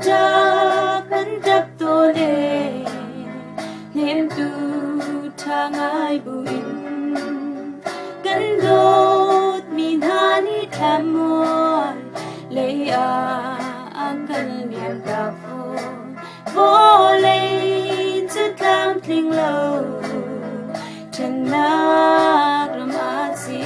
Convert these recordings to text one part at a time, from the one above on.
cha kan đập tô lệ nên tu thang ai buin kan đốt min hani tham môi lấy ang kan liam ta vô lấy chút làm thình lâu chân nát làm át gì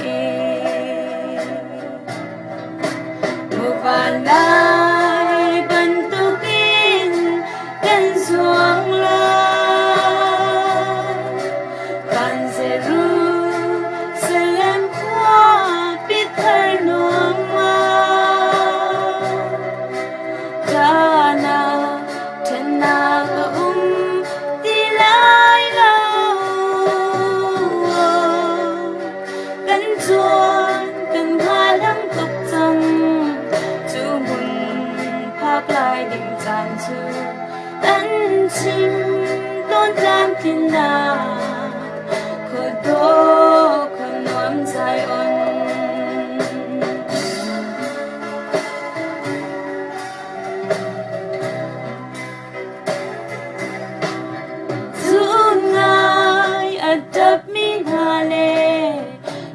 một vài lại bận tu kín cần xuống lời cần sẽ ru sẽ làm qua biết thở nuông Dawtnak chân nát đi lại lâu cần chuồn cần hoa lắm tục rằng chú muốn phát lại đình tràn chú ân chim tôn làm thiên nào khổ đô khổ Nuam Zaion đập mi hà lệ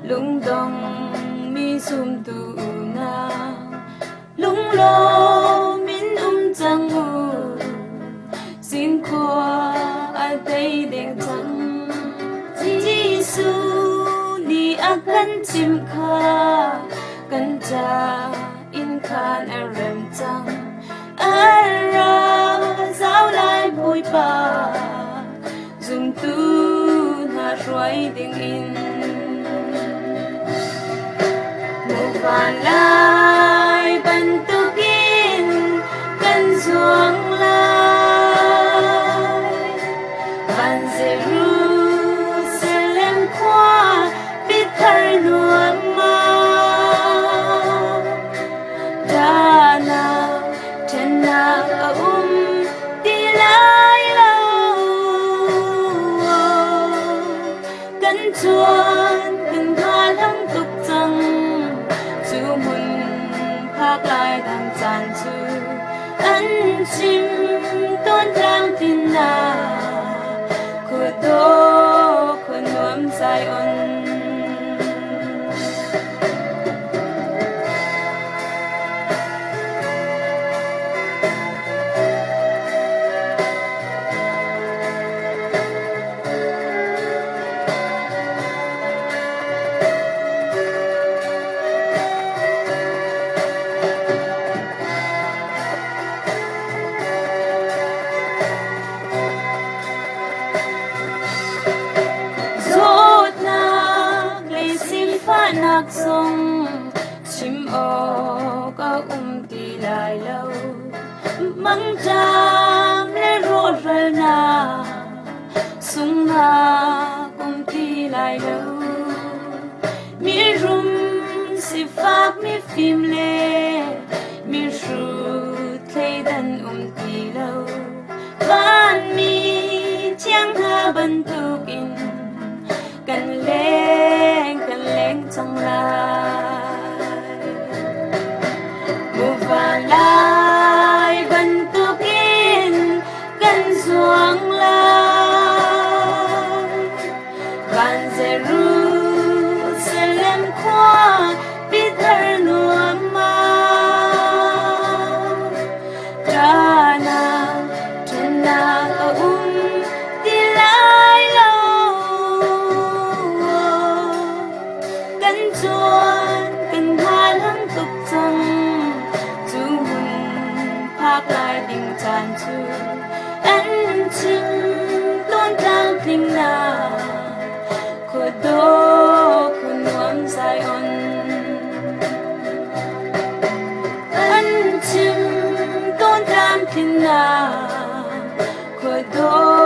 lung dong mi sum tu na lung lo min chang u xin Khua a đây đeng chang ji su ni akan chim kha kan cha in khan a rem chang ara zao lai bui pa zum tu rồi đình in một vài lại bận tu kín cần xuống lại van dễ ru sẽ lên qua biết thở nuông Dawtnak chân nát đi lại chuồn cần hoa lắm tục rằng chú muốn phát lại đàn tràn chú ân chim tôn trang tin na khổ đô khổ Nuam Zaion Nunnak song chim o ka ti lai lâu mang jam le ro ral na sung na ti lai lâu mi rum si phak mi phim le mi shu thei dan ti lâu van mi chiang ha ban tu kin cần leng chẳng lại một vài lại bận tu kín cần xuống lại van dễ ru sẽ lên qua biết thở nuông Dawtnak chân nát đi lại chuồn cần hoa lắm tục rằng chú muốn phát lại đình tràn chú ân chim tôn trang thình nào khổ đô khổ Nuam Zaion ân chim tôn trang thình nào khổ đô